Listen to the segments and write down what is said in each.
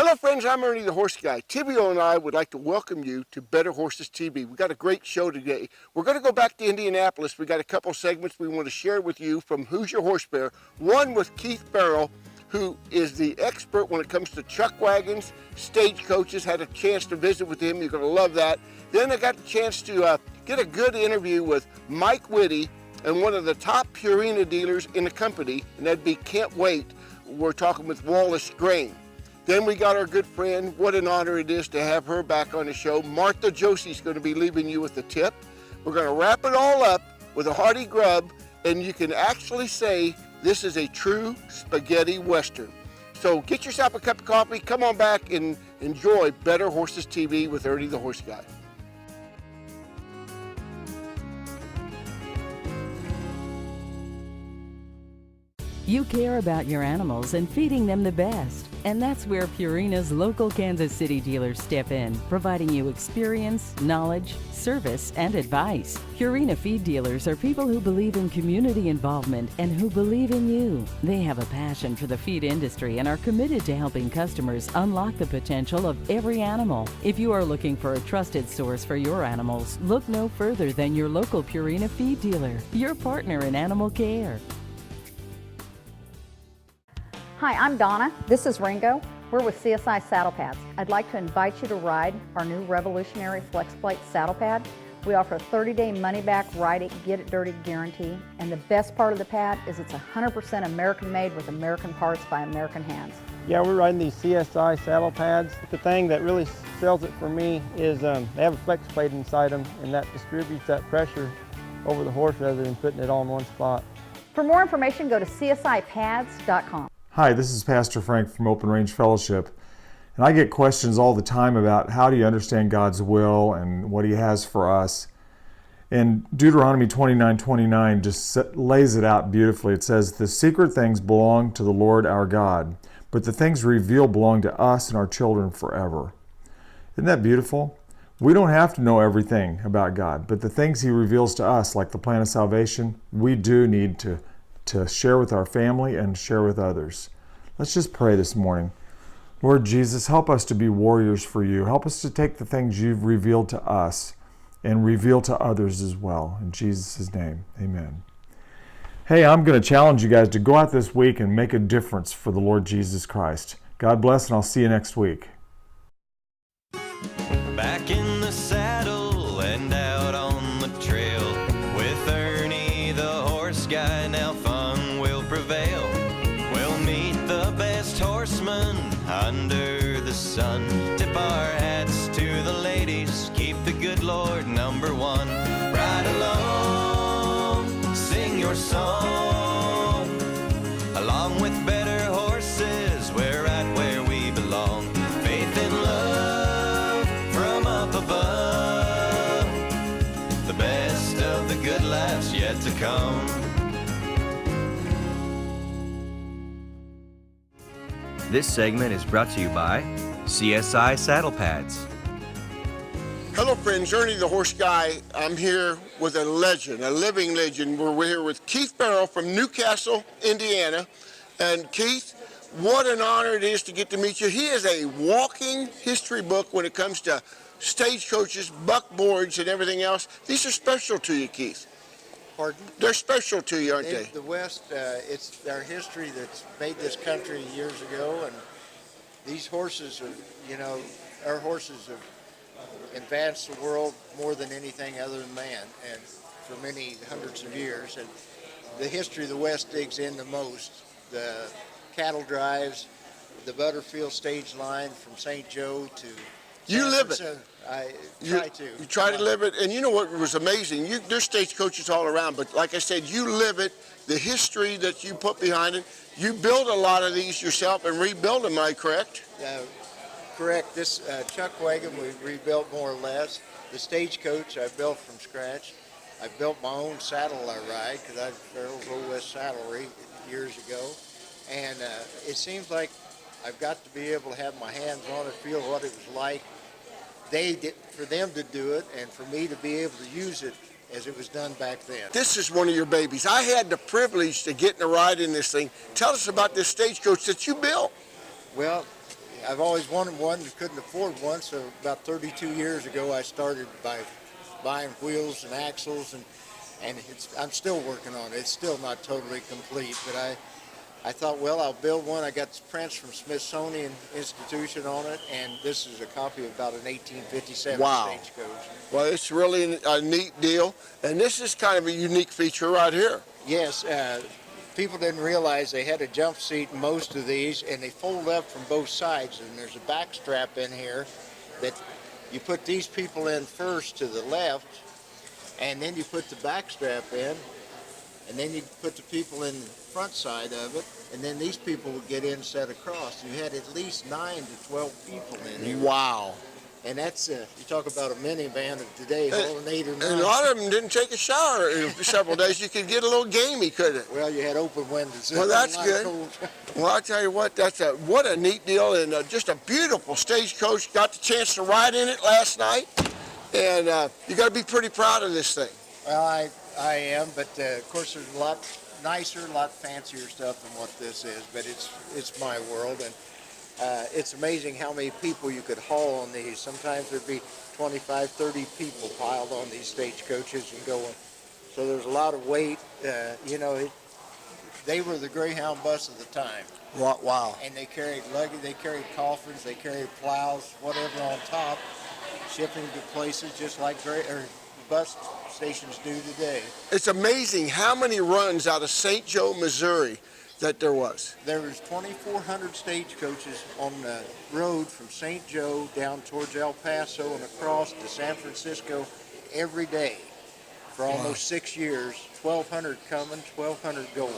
Hello friends, I'm Ernie the Horse Guy. Tibio and I would like to welcome you to Better Horses TV. We've got a great show today. We're going to go back to Indianapolis. We've got a couple segments we want to share with you from Who's Your Horse Bear. One with Keith Barrow, who is the expert when it comes to chuck wagons, stagecoaches. Had a chance to visit with him. You're going to love that. Then I got the chance to get a good interview with Mike Whitty and one of the top Purina dealers in the company, and that'd be Can't Wait. We're talking with Wallace Grain. Then we got our good friend, what an honor it is to have her back on the show. Martha Josie's going to be leaving you with a tip. We're going to wrap it all up with a Hearty Grub, and you can actually say this is a true spaghetti western. So get yourself a cup of coffee, come on back and enjoy Better Horses TV with Ernie the Horse Guy. You care about your animals and feeding them the best. And that's where Purina's local Kansas City dealers step in, providing you experience, knowledge, service, and advice. Purina feed dealers are people who believe in community involvement and who believe in you. They have a passion for the feed industry and are committed to helping customers unlock the potential of every animal. If you are looking for a trusted source for your animals, look no further than your local Purina feed dealer, your partner in animal care. Hi, I'm Donna. This is Ringo. We're with CSI Saddle Pads. I'd like to invite you to ride our new revolutionary Flex Plate saddle pad. We offer a 30-day money-back, ride it, get it dirty guarantee. And the best part of the pad is it's 100% American-made with American parts by American hands. Yeah, we're riding these CSI saddle pads. The thing that really sells it for me is they have a flex plate inside them, and that distributes that pressure over the horse rather than putting it all in one spot. For more information, go to csipads.com. Hi, this is Pastor Frank from Open Range Fellowship, and I get questions all the time about how do you understand God's will and what He has for us. And Deuteronomy 29:29 just lays it out beautifully. It says, "The secret things belong to the Lord our God, but the things revealed belong to us and our children forever." Isn't that beautiful? We don't have to know everything about God, but the things He reveals to us, like the plan of salvation, we do need to share with our family and share with others. Let's just pray this morning. Lord Jesus, help us to be warriors for You. Help us to take the things You've revealed to us and reveal to others as well. In Jesus' name, amen. Hey, I'm going to challenge you guys to go out this week and make a difference for the Lord Jesus Christ. God bless, and I'll see you next week. Back in the saddle and out on the trail with Ernie the Horse Guy. Now fun will prevail. We'll meet the best horsemen under the sun. Tip our hats to the ladies. Keep the good Lord number one. Ride along, sing your song. Along with better horses, we're right where we belong. Faith and love from up above. The best of the good life's yet to come. This segment is brought to you by CSI Saddle Pads. Hello friends, Ernie the Horse Guy. I'm here with a legend, a living legend. We're here with Keith Barrow from Newcastle, Indiana. And Keith, what an honor it is to get to meet you. He is a walking history book when it comes to stagecoaches, buckboards, and everything else. These are special to you, Keith. Pardon? They're special to you, aren't In they? the West, it's our history that's made this country years ago, and these horses are, you know, our horses have advanced the world more than anything other than man, and for many hundreds of years. And the history of the West digs in the most. The cattle drives, the Butterfield stage line from St. Joe to You live it. I try to. You try to live it, and you know what was amazing? There's stagecoaches all around, but like I said, you live it, the history that you put behind it. You build a lot of these yourself and rebuild them, am I correct? Correct. This chuck wagon we rebuilt more or less. The stagecoach I built from scratch. I built my own saddle I ride because I Farrell's Old West Saddlery years ago. And it seems like I've got to be able to have my hands on it, feel what it was like. For them to do it and for me to be able to use it as it was done back then. This is one of your babies. I had the privilege to get in a ride in this thing. Tell us about this stagecoach that you built. Well, I've always wanted one and couldn't afford one, so about 32 years ago I started by buying wheels and axles, and I'm still working on it. It's still not totally complete, but I thought, well, I'll build one. I got prints from Smithsonian Institution on it, and this is a copy of about an 1857 stagecoach. Well, it's really a neat deal, and this is kind of a unique feature right here. Yes, people didn't realize they had a jump seat in most of these, and they fold up from both sides, and there's a back strap in here that you put these people in first to the left, and then you put the back strap in, and then you put the people in the front side of it, and then these people would get in set across. You had at least 9 to 12 people in here. Wow. And that's, you talk about a minivan of today, holding 8 or 9. And a lot of them didn't take a shower in several days. You could get a little gamey, couldn't it? Well, you had open windows. Well, that's good. Well, I'll tell you what, what a neat deal, and just a beautiful stagecoach. Got the chance to ride in it last night, and you got to be pretty proud of this thing. Well, I am, but of course there's a lot nicer, a lot fancier stuff than what this is, but it's my world, and it's amazing how many people you could haul on these. Sometimes there'd be 25, 30 people piled on these stagecoaches and going. So there's a lot of weight. They were the Greyhound bus of the time. Wow. And they carried luggage, they carried coffins, they carried plows, whatever on top, shipping to places just like bus stations do today. It's amazing how many runs out of St. Joe, Missouri that there was. There was 2,400 stagecoaches on the road from St. Joe down towards El Paso and across to San Francisco every day for almost 6 years. 1,200 coming, 1,200 going.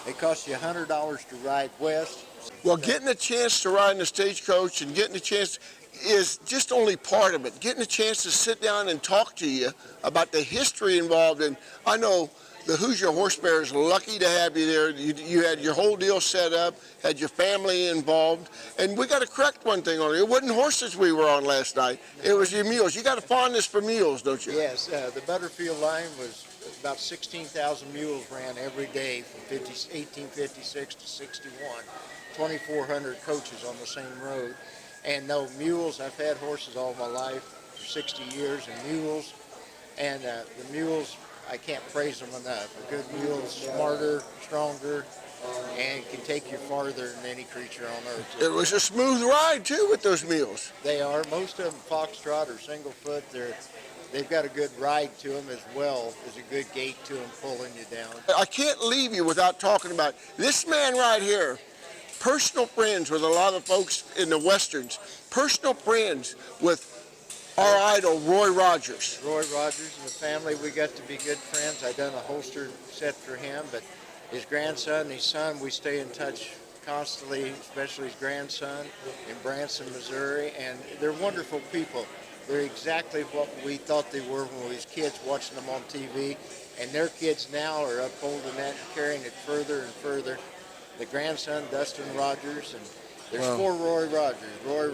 It cost you $100 to ride west. Well, getting a chance to ride in a stagecoach and getting a chance is just only part of it. Getting a chance to sit down and talk to you about the history involved, and I know the Hoosier Horse Fair is lucky to have you there. You had your whole deal set up, had your family involved, and we got to correct one thing on it. It wasn't horses we were on last night. It was your mules. You got a fondness for mules, don't you? Yes, the Butterfield line was about 16,000 mules ran every day from 1856 to 61. 2,400 coaches on the same road. And no mules, I've had horses all my life for 60 years, and mules, and the mules, I can't praise them enough. A good mule is smarter, stronger, and can take you farther than any creature on earth. It was a smooth ride, too, with those mules. They are. Most of them foxtrot or single foot. They've got a good ride to them as well as a good gait to them pulling you down. I can't leave you without talking about this man right here. Personal friends with a lot of folks in the Westerns. Personal friends with our idol, Roy Rogers. Roy Rogers and the family, we got to be good friends. I done a holster set for him, but his grandson and his son, we stay in touch constantly, especially his grandson in Branson, Missouri, and they're wonderful people. They're exactly what we thought they were when we was kids watching them on TV, and their kids now are upholding that and carrying it further and further. The grandson, Dustin Rogers, and there's 4 Roy Rogers. Roy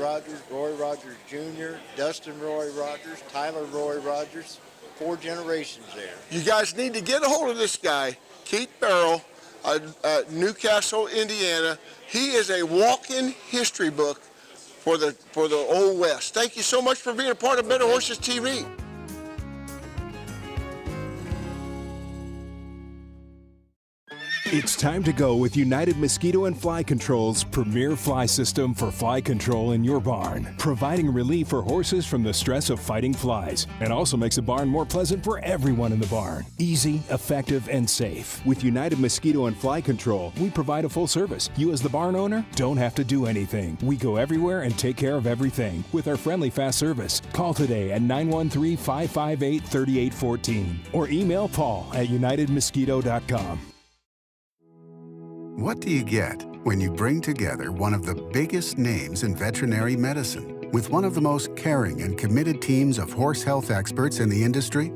Rogers Jr., Dustin Roy Rogers, Tyler Roy Rogers, 4 generations there. You guys need to get a hold of this guy, Keith Barrow, Newcastle, Indiana. He is a walk-in history book for the Old West. Thank you so much for being a part of Better Horses TV. It's time to go with United Mosquito and Fly Control's premier fly system for fly control in your barn, providing relief for horses from the stress of fighting flies, and also makes the barn more pleasant for everyone in the barn. Easy, effective, and safe. With United Mosquito and Fly Control, we provide a full service. You as the barn owner don't have to do anything. We go everywhere and take care of everything with our friendly fast service. Call today at 913-558-3814 or email Paul at unitedmosquito.com. What do you get when you bring together one of the biggest names in veterinary medicine with one of the most caring and committed teams of horse health experts in the industry?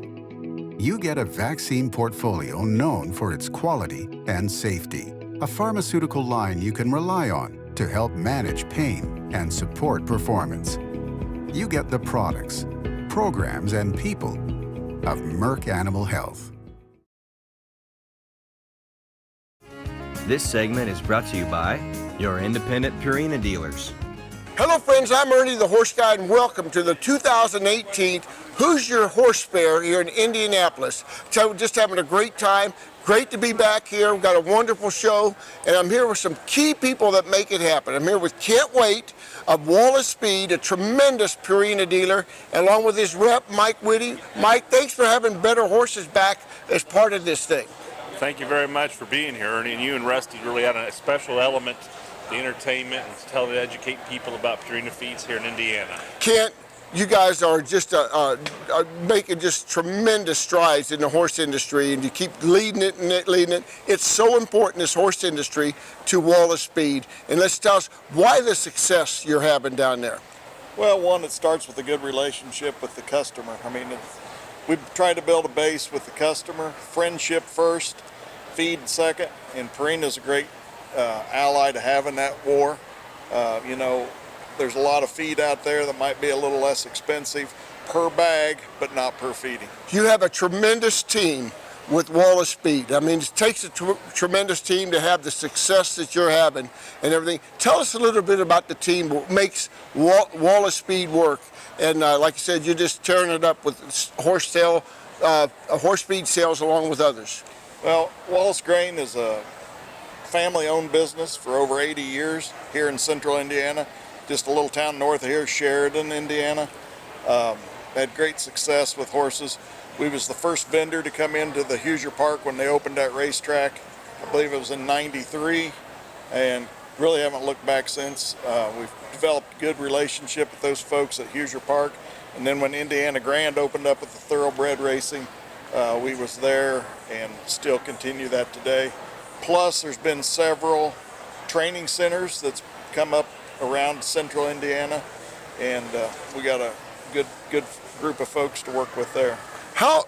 You get a vaccine portfolio known for its quality and safety, a pharmaceutical line you can rely on to help manage pain and support performance. You get the products, programs, and people of Merck Animal Health. This segment is brought to you by your independent Purina dealers. Hello friends, I'm Ernie the Horse Guy and welcome to the 2018 Who's Your Horse Fair here in Indianapolis. So just having a great time. Great to be back here. We've got a wonderful show and I'm here with some key people that make it happen. I'm here with Can't Wait of Wallace Speed, a tremendous Purina dealer, along with his rep, Mike Whitty. Mike, thanks for having Better Horses back as part of this thing. Thank you very much for being here, Ernie, and you and Rusty really had a special element, the entertainment and to educate people about Purina feeds here in Indiana. Kent, you guys are just making just tremendous strides in the horse industry, and you keep leading it and leading it. It's so important, this horse industry, to Wallace Speed. And let's tell us why the success you're having down there. Well, one, it starts with a good relationship with the customer. I mean, we've tried to build a base with the customer, friendship first, feed second, and Purina's a great ally to have in that war. You know, there's a lot of feed out there that might be a little less expensive per bag, but not per feeding. You have a tremendous team with Wallace Speed. I mean, it takes a tremendous team to have the success that you're having and everything. Tell us a little bit about the team, what makes Wallace Speed work. And like I said, you're just tearing it up with horse feed sales along with others. Well, Wallace Grain is a family-owned business for over 80 years here in central Indiana. Just a little town north of here, Sheridan, Indiana. Had great success with horses. We was the first vendor to come into the Hoosier Park when they opened that racetrack. I believe it was in '93, and really haven't looked back since. We've developed a good relationship with those folks at Hoosier Park. And then when Indiana Grand opened up with the thoroughbred racing, we was there and still continue that today. Plus, there's been several training centers that's come up around central Indiana, and we got a good group of folks to work with there. How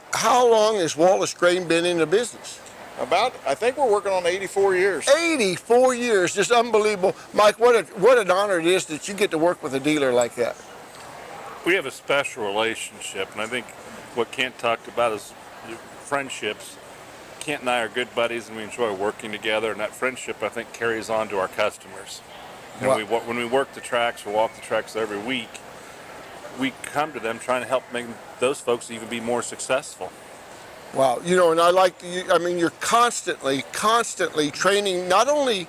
long has Wallace Grain been in the business? I think we're working on 84 years. 84 years, just unbelievable. Mike, what an honor it is that you get to work with a dealer like that. We have a special relationship, and I think what Kent talked about is friendships. Kent and I are good buddies, and we enjoy working together, and that friendship, I think, carries on to our customers. You know, when we work the tracks or walk the tracks every week, we come to them trying to help make those folks even be more successful. Wow, you know, and I mean, you're constantly training not only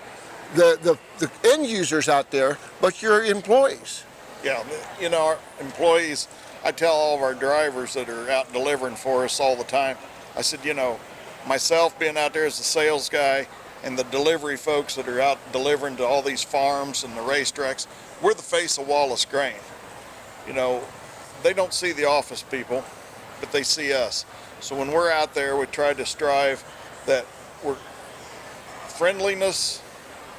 the end users out there, but your employees. Yeah, you know, our employees, I tell all of our drivers that are out delivering for us all the time, I said, you know, myself being out there as a sales guy and the delivery folks that are out delivering to all these farms and the racetracks, we're the face of Wallace Grain. You know, they don't see the office people, but they see us. So when we're out there, we try to strive that we're friendliness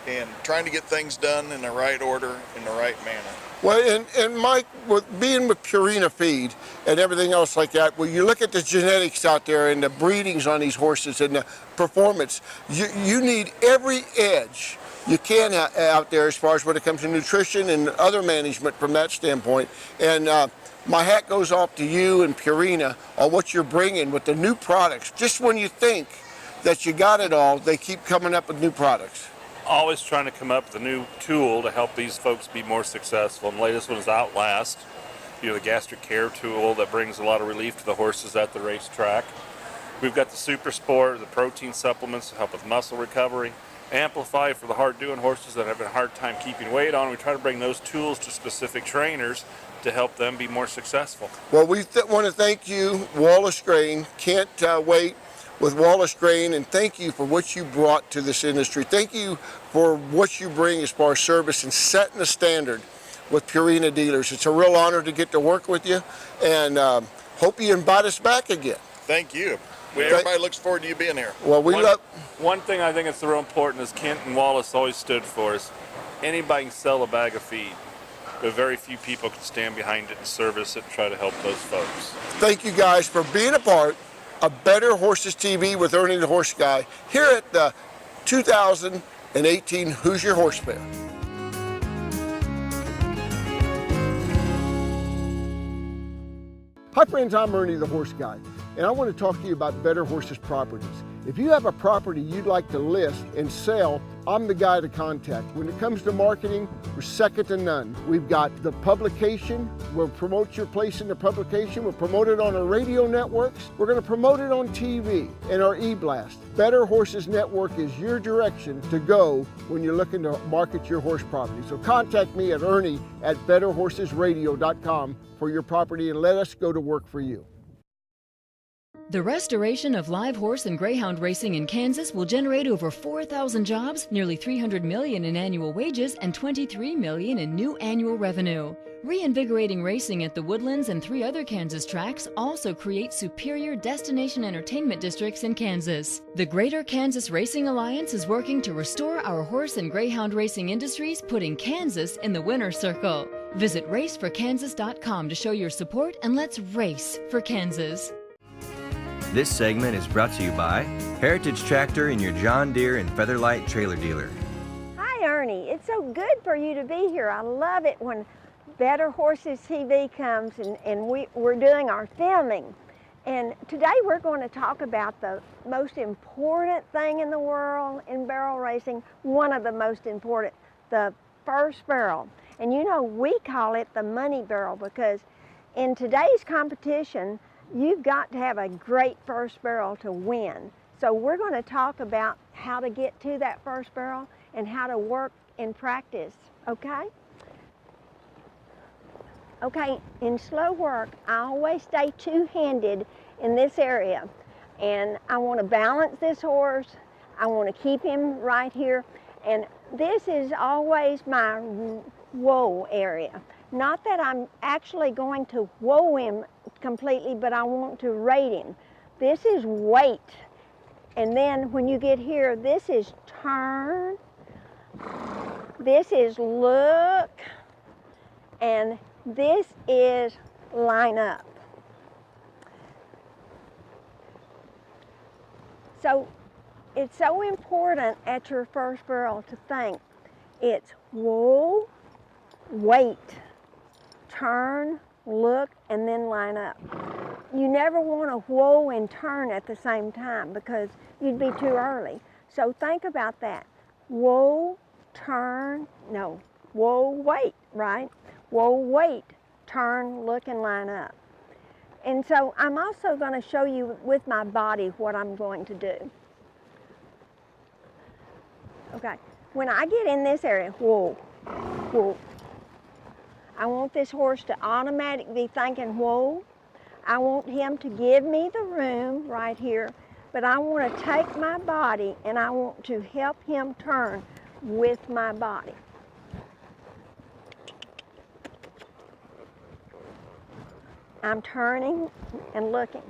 and trying to get things done in the right order, in the right manner. Well, and Mike, being with Purina Feed and everything else like that, when you look at the genetics out there and the breedings on these horses and the performance, you need every edge you can out there as far as when it comes to nutrition and other management from that standpoint. And my hat goes off to you and Purina on what you're bringing with the new products. Just when you think that you got it all, they keep coming up with new products. Always trying to come up with a new tool to help these folks be more successful. And the latest one is Outlast, you know, the gastric care tool that brings a lot of relief to the horses at the racetrack. We've got the Super Sport, the protein supplements to help with muscle recovery. Amplify for the hard-doing horses that have a hard time keeping weight on. We try to bring those tools to specific trainers to help them be more successful. Well, we want to thank you, Wallace Grain. Can't wait with Wallace Grain, and thank you for what you brought to this industry. Thank you for what you bring as far as service and setting the standard with Purina Dealers. It's a real honor to get to work with you, and hope you invite us back again. Thank you. Everybody looks forward to you being here. Well, one thing I think is real important is Kent and Wallace always stood for is anybody can sell a bag of feed, but very few people can stand behind it and service it and try to help those folks. Thank you guys for being a part of Better Horses TV with Ernie the Horse Guy here at the 2018 Who's Your Horse Fair. Hi friends, I'm Ernie the Horse Guy, and I want to talk to you about Better Horses properties. If you have a property you'd like to list and sell I'm the guy to contact. When it comes to marketing, we're second to none. We've got the publication. We'll promote your place in the publication. We'll promote it on our radio networks. We're going to promote it on TV and our e-blast. Better Horses Network is your direction to go when you're looking to market your horse property. So contact me at Ernie at betterhorsesradio.com for your property and let us go to work for you. The restoration of live horse and greyhound racing in Kansas will generate over 4,000 jobs, nearly $300 million in annual wages, and $23 million in new annual revenue. Reinvigorating racing at the Woodlands and 3 other Kansas tracks also creates superior destination entertainment districts in Kansas. The Greater Kansas Racing Alliance is working to restore our horse and greyhound racing industries, putting Kansas in the winner's circle. Visit raceforkansas.com to show your support, and let's race for Kansas. This segment is brought to you by Heritage Tractor and your John Deere and Featherlight Trailer Dealer. Hi, Ernie. It's so good for you to be here. I love it when Better Horses TV comes and we're doing our filming. And today we're going to talk about the most important thing in the world in barrel racing, one of the most important, the first barrel. And you know, we call it the money barrel because in today's competition, you've got to have a great first barrel to win. So we're going to talk about how to get to that first barrel and how to work in practice, okay? Okay, in slow work, I always stay two-handed in this area. And I want to balance this horse. I want to keep him right here. And this is always my whoa area. Not that I'm actually going to whoa him completely, but I want to rate him. This is wait. And then when you get here, this is turn. This is look. And this is line up. So it's so important at your first barrel to think it's whoa, wait, turn, look, and then line up. You never want to whoa and turn at the same time because you'd be too early. So think about that. Whoa, turn, no, whoa, wait, right? Whoa, wait, turn, look, and line up. And so I'm also going to show you with my body what I'm going to do. Okay, when I get in this area, whoa, whoa. I want this horse to automatically be thinking, whoa. I want him to give me the room right here, but I want to take my body and I want to help him turn with my body. I'm turning and looking.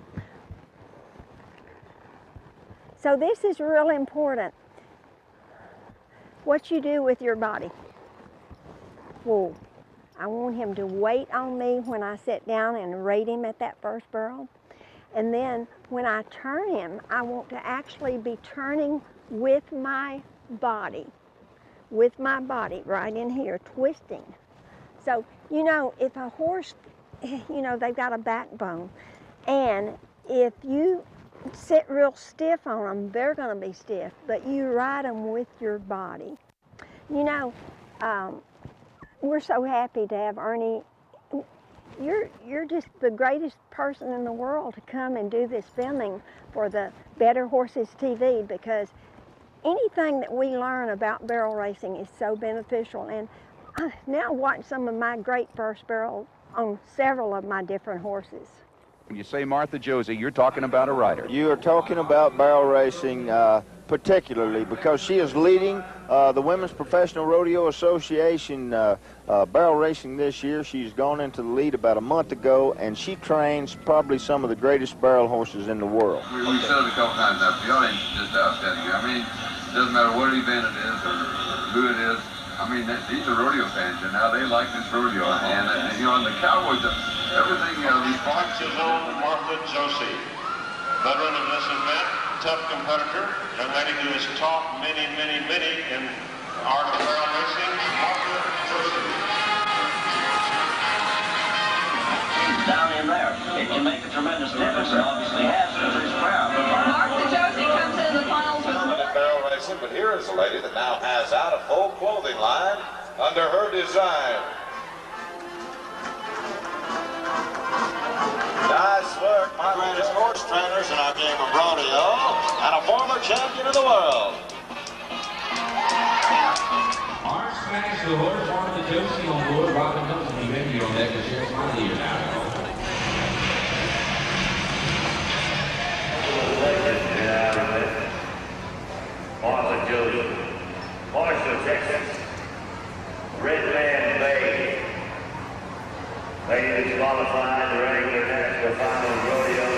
So this is really important. What you do with your body. Whoa. I want him to wait on me when I sit down and rate him at that first barrel. And then when I turn him, I want to actually be turning with my body right in here, twisting. So, you know, if a horse, you know, they've got a backbone, and if you sit real stiff on them, they're going to be stiff, but you ride them with your body. You know, we're so happy to have Ernie. You're just the greatest person in the world to come and do this filming for the Better Horses TV, because anything that we learn about barrel racing is so beneficial. And I now watch some of my great first barrels on several of my different horses. When you say Martha Josie, you're talking about a rider. You are talking about barrel racing particularly because she is leading the Women's Professional Rodeo Association barrel racing this year. She's gone into the lead about a month ago, and she trains probably some of the greatest barrel horses in the world. We said it a couple times now, the audience is just outstanding. I mean, it doesn't matter what event it is or who it is. I mean, these are rodeo fans, and now they like this rodeo. And you know, and the Cowboys, everything, these Fox's own Martha Josie, veteran of this event, tough competitor, young lady who has taught many in art of barrel racing, Martha Josie. Down in there, it can make a tremendous difference, and obviously has for this crowd. Martha Josie comes into the finals with barrel racing. closet, but here is a lady that now has out a full clothing line under her design. Nice work, my greatest horse trainers in our game of rodeo, and a former champion of the world. Our smash the horse on the Josie on board. Robin Thompson, you ready on that to share my leader now. Martha Josie, Marshall, Texas, Redland Bay. Lady that's qualified the regular national final rodeo,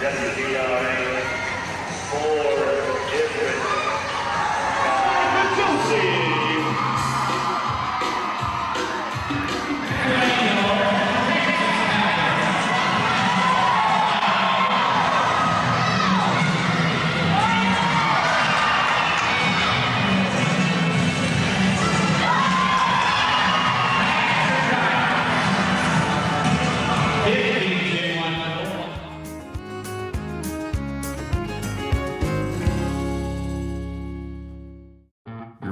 WTRA, 4 different Josie.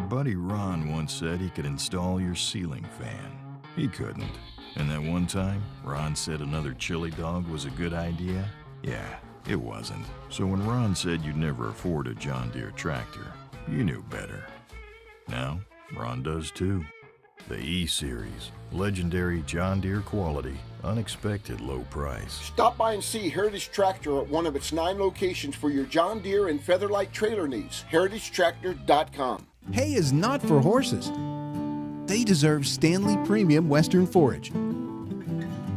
Buddy Ron once said he could install your ceiling fan. He couldn't. And that one time, Ron said another chili dog was a good idea? Yeah, it wasn't. So when Ron said you'd never afford a John Deere tractor, you knew better. Now, Ron does too. The E-Series, legendary John Deere quality, unexpected low price. Stop by and see Heritage Tractor at one of its 9 locations for your John Deere and Featherlight trailer needs. HeritageTractor.com. Hay is not for horses. They deserve Stanley Premium Western Forage.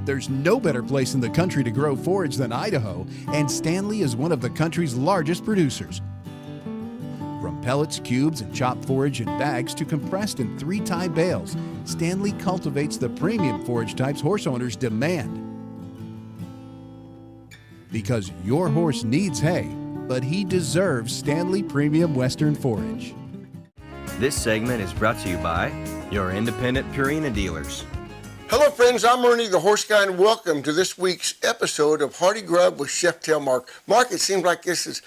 There's no better place in the country to grow forage than Idaho, and Stanley is one of the country's largest producers. From pellets, cubes, and chopped forage in bags to compressed in 3-tie bales, Stanley cultivates the premium forage types horse owners demand. Because your horse needs hay, but he deserves Stanley Premium Western Forage. This segment is brought to you by your independent Purina dealers. Hello friends, I'm Ernie, the horse guy, and welcome to this week's episode of Hearty Grub with Chef Tail Mark. Mark, it seems like it's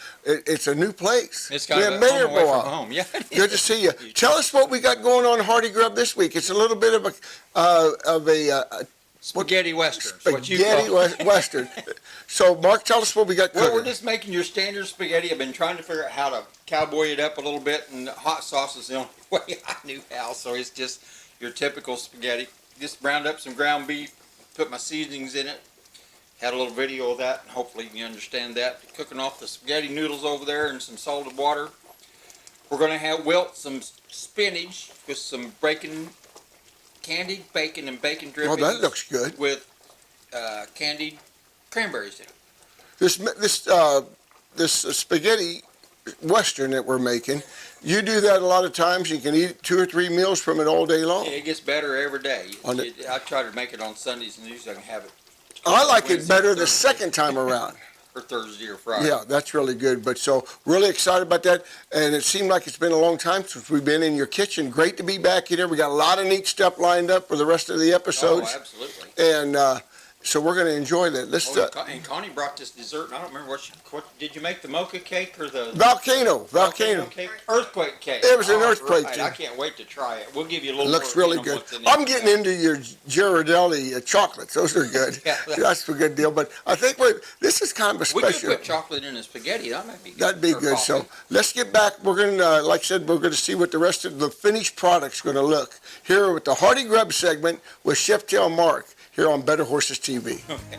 a new place. It's kind of a home away from home. Yeah, good to see you. Tell us what we got going on Hearty Grub this week. It's a little bit of a spaghetti western. Spaghetti western. So, Mark, tell us what we got cooking. Well, we're just making your standard spaghetti. I've been trying to figure out how to cowboy it up a little bit, and hot sauce is the only way I knew how. So it's just your typical spaghetti. Just browned up some ground beef, put my seasonings in it. Had a little video of that, and hopefully you understand that. Cooking off the spaghetti noodles over there in some salted water. We're going to wilt some spinach with some candied bacon and bacon drippings. Oh, that looks good. With candied cranberries in it. This spaghetti western that we're making, you do that a lot of times. You can eat 2 or 3 meals from it all day long. Yeah, it gets better every day. I try to make it on Sundays, and usually I can have it. I like it better the second time around. Or Thursday or Friday. Yeah, that's really good. But so really excited about that. And it seemed like it's been a long time since we've been in your kitchen. Great to be back here. We got a lot of neat stuff lined up for the rest of the episodes. Oh, absolutely. And so we're going to enjoy that. And Connie brought this dessert, and I don't remember what did you make, the mocha cake or the volcano cake? Earthquake cake. It was an earthquake cake. I can't wait to try it. We'll give you a little. It looks really good. I'm getting into your Ghirardelli chocolates. Those are good. Yeah, that's a good deal. But I think this is kind of a special. We could put chocolate in a spaghetti. That might be good. That'd be good. So let's get back. We're going to, like I said, we're going to see what the rest of the finished product's going to look here with the Hearty Grub segment with Chef Tail Mark here on Better Horses TV. Okay.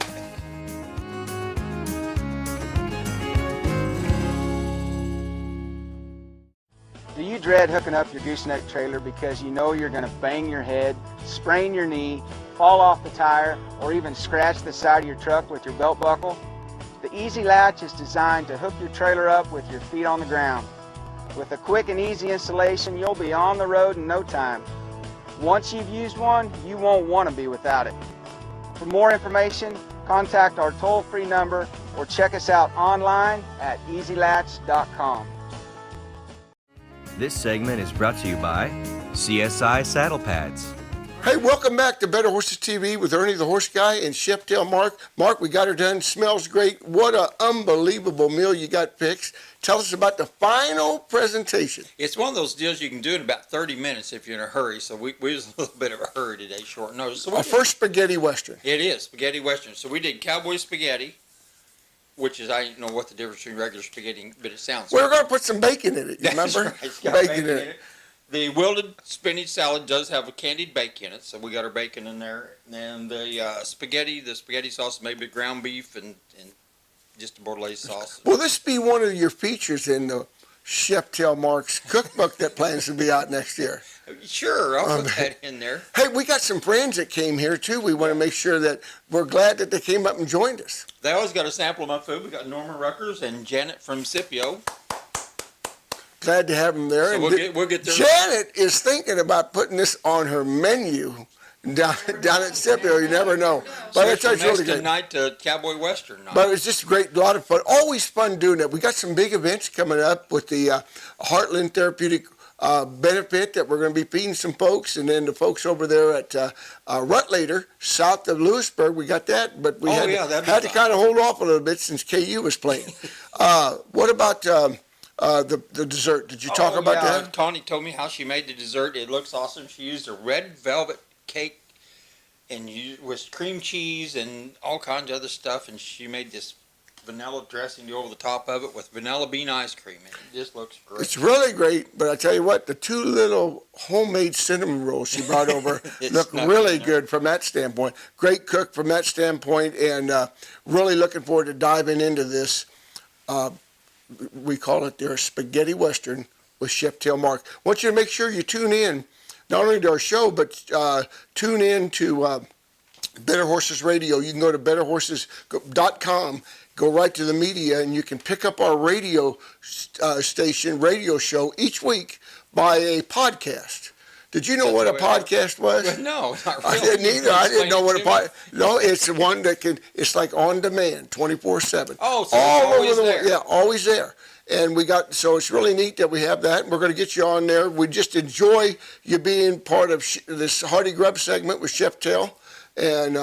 Do you dread hooking up your gooseneck trailer because you know you're going to bang your head, sprain your knee, fall off the tire, or even scratch the side of your truck with your belt buckle? The Easy Latch is designed to hook your trailer up with your feet on the ground. With a quick and easy installation, you'll be on the road in no time. Once you've used one, you won't want to be without it. For more information, contact our toll-free number or check us out online at easylatch.com. This segment is brought to you by CSI Saddle Pads. Hey, welcome back to Better Horses TV with Ernie the Horse Guy and Chef Tail Mark. Mark, we got her done. Smells great. What an unbelievable meal you got fixed. Tell us about the final presentation. It's one of those deals you can do in about 30 minutes if you're in a hurry. So we was a little bit of a hurry today, short notice. So Our first spaghetti western. It is spaghetti western. So we did cowboy spaghetti, which is, I don't know what the difference between regular spaghetti, but it sounds We're going to put some bacon in it, you remember? That's right. It's got Bacon in it. The wilted spinach salad does have a candied bacon in it, so we got our bacon in there. And the spaghetti sauce is maybe ground beef and just a bordelaise sauce. Will this be one of your features in the Chef Tail Mark's cookbook that plans to be out next year? Sure, I'll put that in there. Hey, we got some friends that came here too. We want to make sure that we're glad that they came up and joined us. They always got a sample of my food. We got Norman Ruckers and Janet from Scipio. Glad to have them there. So And we'll get there. Janet is thinking about putting this on her menu down at Scipio. You never know. But it's really Mexican good. night to Cowboy Western night. But it's just a a lot of fun. Always fun doing it. We got some big events coming up with the Heartland Therapeutic benefit that we're going to be feeding some folks, and then the folks over there at Rutlater, south of Lewisburg, we got that, but we had to kind of hold off a little bit since KU was playing. What about the dessert? Did you talk about that? Connie told me how she made the dessert. It looks awesome. She used a red velvet cake and with cream cheese and all kinds of other stuff, and she made this vanilla dressing over the top of it with vanilla bean ice cream. And it just looks great. It's really great, but I tell you what, the two little homemade cinnamon rolls she brought over look really good from that standpoint. Great cook from that standpoint, and really looking forward to diving into this. We call it their Spaghetti Western with Chef Tail Mark. I want you to make sure you tune in, not only to our show, but tune in to Better Horses Radio. You can go to betterhorses.com, go right to the media, and you can pick up our radio show each week by a podcast. Did you know what a podcast was? No, not really. I didn't either. I didn't know what a podcast. No, it's one that it's like on demand, 24/7. Oh, so all it's always there. Yeah, always there. And so it's really neat that we have that. And we're going to get you on there. We just enjoy you being part of this Hearty Grub segment with Chef Tail, and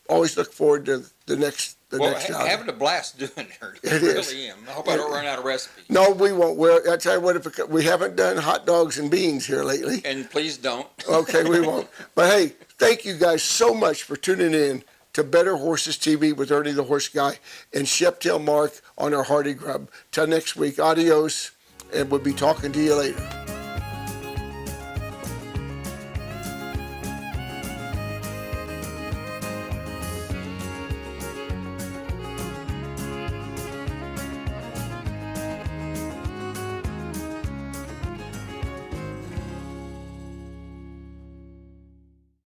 always look forward to the next. Having a blast doing it. It really am. I hope I don't run out of recipes. No, we won't. I tell you what, we haven't done hot dogs and beans here lately. And please don't. Okay, we won't. But hey, thank you guys so much for tuning in to Better Horses TV with Ernie the Horse Guy and Chef Tail Mark on our Hearty Grub. Till next week, adios, and we'll be talking to you later.